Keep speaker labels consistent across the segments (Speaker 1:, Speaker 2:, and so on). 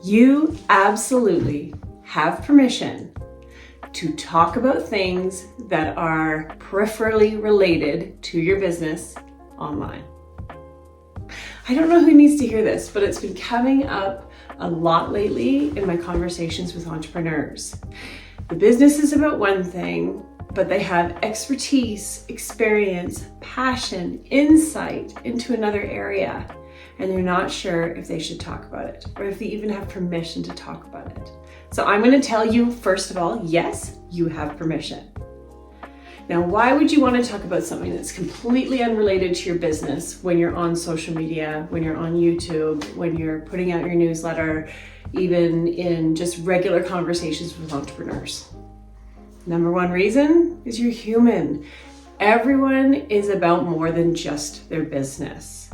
Speaker 1: You absolutely have permission to talk about things that are peripherally related to your business online. I don't know who needs to hear this, but it's been coming up a lot lately in my conversations with entrepreneurs. The business is about one thing, but they have expertise, experience, passion, insight into another area, and they're not sure if they should talk about it or if they even have permission to talk about it. So I'm going to tell you, first of all, yes, you have permission. Now, why would you want to talk about something that's completely unrelated to your business when you're on social media, when you're on YouTube, when you're putting out your newsletter, even in just regular conversations with entrepreneurs? Number one reason is you're human. Everyone is about more than just their business.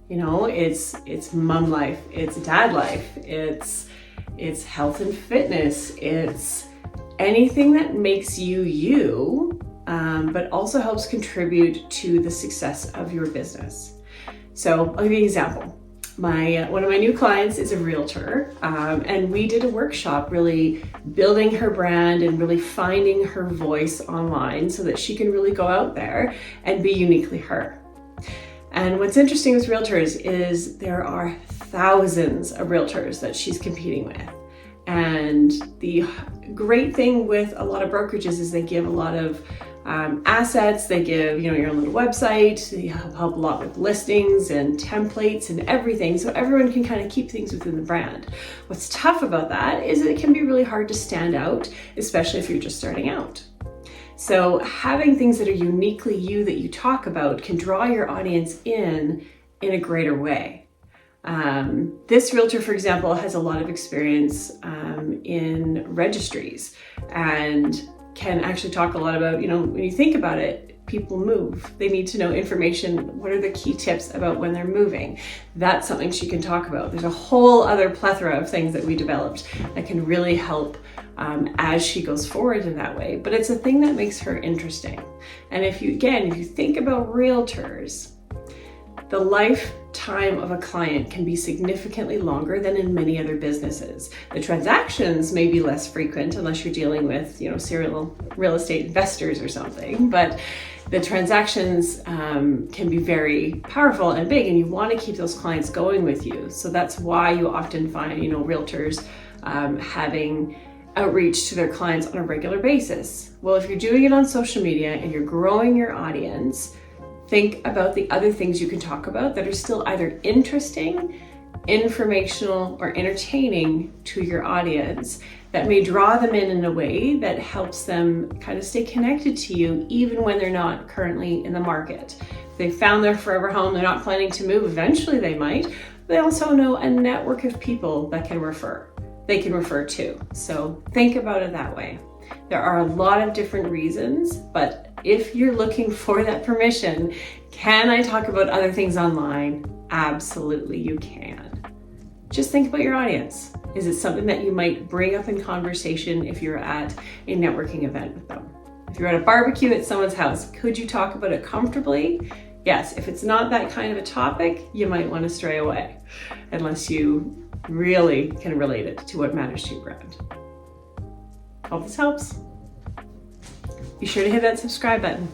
Speaker 1: You know, it's mom life, it's dad life, it's health and fitness, it's anything that makes you you, but also helps contribute to the success of your business. So I'll give you an example. One of my new clients is a realtor, and we did a workshop really building her brand and really finding her voice online so that she can really go out there and be uniquely her. And what's interesting with realtors is there are thousands of realtors that she's competing with. And the great thing with a lot of brokerages is they give a lot of assets. They give, your own little website. They help a lot with listings and templates and everything. So everyone can kind of keep things within the brand. What's tough about that is that it can be really hard to stand out, especially if you're just starting out. So having things that are uniquely you that you talk about can draw your audience in a greater way. This realtor, for example, has a lot of experience in registries and can actually talk a lot about, when you think about it, people move. They need to know information. What are the key tips about when they're moving? That's something she can talk about. There's a whole other plethora of things that we developed that can really help as she goes forward in that way. But it's a thing that makes her interesting. And if you think about realtors, the lifetime of a client can be significantly longer than in many other businesses. The transactions may be less frequent unless you're dealing with, serial real estate investors or something, but the transactions can be very powerful and big, and you want to keep those clients going with you. So that's why you often find, realtors having outreach to their clients on a regular basis. Well, if you're doing it on social media and you're growing your audience, think about the other things you can talk about that are still either interesting, informational, or entertaining to your audience that may draw them in a way that helps them kind of stay connected to you even when they're not currently in the market. If they found their forever home, they're not planning to move, eventually they might. They also know a network of people that they can refer to. So think about it that way. There are a lot of different reasons, but if you're looking for that permission, can I talk about other things online? Absolutely, you can. Just think about your audience. Is it something that you might bring up in conversation if you're at a networking event with them? If you're at a barbecue at someone's house, could you talk about it comfortably? Yes. If it's not that kind of a topic, you might want to stray away unless you really can relate it to what matters to your brand. Hope this helps. Be sure to hit that subscribe button.